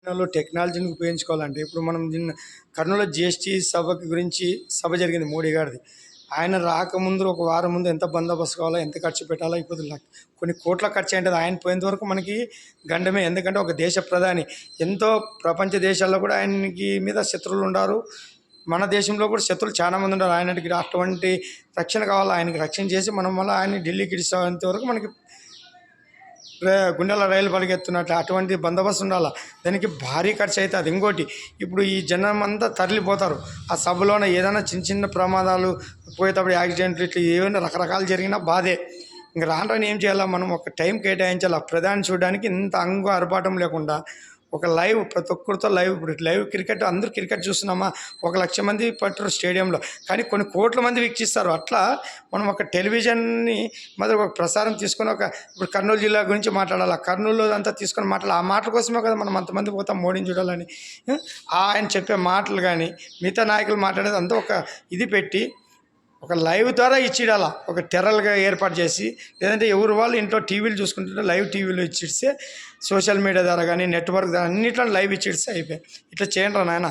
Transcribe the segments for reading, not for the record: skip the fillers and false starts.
కర్నూలులో టెక్నాలజీని ఉపయోగించుకోవాలంటే ఇప్పుడు మనం కర్నూలులో జిఎస్టీ సభకి గురించి సభ జరిగింది మోడీ గారిది. ఆయన రాకముందు ఒక వారం ముందు ఎంత బందోబస్తు కావాలో, ఎంత ఖర్చు పెట్టాలో ఇప్పుడు కొన్ని కోట్ల ఖర్చు అయింటది. ఆయన పోయేంత వరకు మనకి గండమే. ఎందుకంటే ఒక దేశ ప్రధాని ఎంతో ప్రపంచ దేశాల్లో కూడా ఆయనకి మీద శత్రువులు ఉన్నారు. మన దేశంలో కూడా శత్రువులు చాలా మంది ఉన్నారు. ఆయనకి అటువంటి రక్షణ కావాలి. ఆయనకి రక్షణ చేసి మనం మళ్ళీ ఆయన ఢిల్లీకి ఇచ్చేంత వరకు మనకి గుండెల రైలు పరిగెత్తున్నట్లు అటువంటి బందోబస్తు ఉండాలి. దానికి భారీ ఖర్చు అవుతుంది. ఇంకోటి ఇప్పుడు ఈ జనం అంతా తరలిపోతారు. ఆ సభలోనే ఏదైనా చిన్న చిన్న ప్రమాదాలు పోయేటప్పుడు యాక్సిడెంట్లు ఇట్లా ఏమైనా రకరకాలు జరిగినా బాధే. ఇంక రాను ఏం చేయాలా, మనం ఒక టైం కేటాయించాలి. ప్రధాని చూడడానికి ఇంత అంగు అరపాటం లేకుండా ఒక లైవ్ ప్రతి ఒక్కరితో లైవ్. ఇప్పుడు లైవ్ క్రికెట్ అందరూ క్రికెట్ చూస్తున్నామా, 1,00,000 మంది పట్టరు స్టేడియంలో, కానీ కొన్ని కోట్ల మంది వీక్షిస్తారు. అట్లా మనం ఒక టెలివిజన్ని మరి ఒక ప్రసారం తీసుకొని ఇప్పుడు కర్నూలు జిల్లా గురించి మాట్లాడాలి. కర్నూలు అంతా తీసుకొని మాట్లాడాలి. ఆ మాటల కోసమే కదా మనం అంతమంది పోతాం మోడీని చూడాలని. ఆయన చెప్పే మాటలు కానీ మిగతా నాయకులు మాట్లాడేది అంతా ఒక ఇది పెట్టి ఒక లైవ్ ద్వారా ఇచ్చిడాల. ఒక టెర్రల్గా ఏర్పాటు చేసి, లేదంటే ఎవరు వాళ్ళు ఇంట్లో టీవీలు చూసుకుంటుంటే లైవ్ టీవీలు ఇచ్చిస్తే, సోషల్ మీడియా ద్వారా కానీ నెట్వర్క్ ద్వారా అన్నిట్లో లైవ్ ఇచ్చిస్తే అయిపోయి. ఇట్లా చేయండి రా నాయన,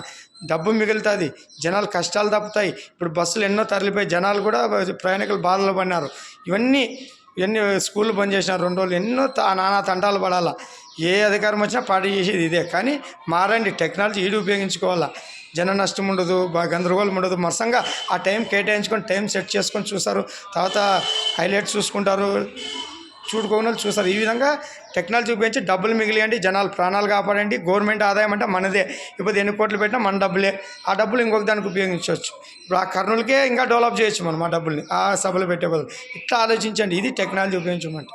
డబ్బు మిగులుతుంది, జనాలు కష్టాలు తప్పుతాయి. ఇప్పుడు బస్సులు ఎన్నో తరలిపోయి జనాలు కూడా ప్రయాణికులు బాధలు పడినారు. ఇవన్నీ స్కూళ్ళు బంద్ చేసినారు 2 రోజులు. ఎన్నో నానా తంటాలు పడాలా. ఏ అధికారం వచ్చినా పార్టీ చేసేది ఇదే. కానీ మారండి, టెక్నాలజీ ఈడు ఉపయోగించుకోవాలా. జన నష్టం ఉండదు, గందరగోళం ఉండదు. మరసంగా ఆ టైం కేటాయించుకొని టైం సెట్ చేసుకొని చూస్తారు. తర్వాత హైలైట్స్ చూసుకుంటారు, చూడుకోవాలి చూస్తారు. ఈ విధంగా టెక్నాలజీ ఉపయోగించి డబ్బులు మిగిలియండి, జనాలు ప్రాణాలు కాపాడండి. గవర్నమెంట్ ఆదాయం అంటే మనదే. ఇప్పుడు ఎన్ని కోట్లు పెట్టినా మన డబ్బులే. ఆ డబ్బులు ఇంకొక దానికి ఉపయోగించవచ్చు. ఇప్పుడు ఆ కర్నూలుకే ఇంకా డెవలప్ చేయొచ్చు మనం ఆ డబ్బుల్ని ఆ సభలు పెట్టే బదులు. ఇట్లా ఆలోచించండి. ఇది టెక్నాలజీ ఉపయోగించమంటే.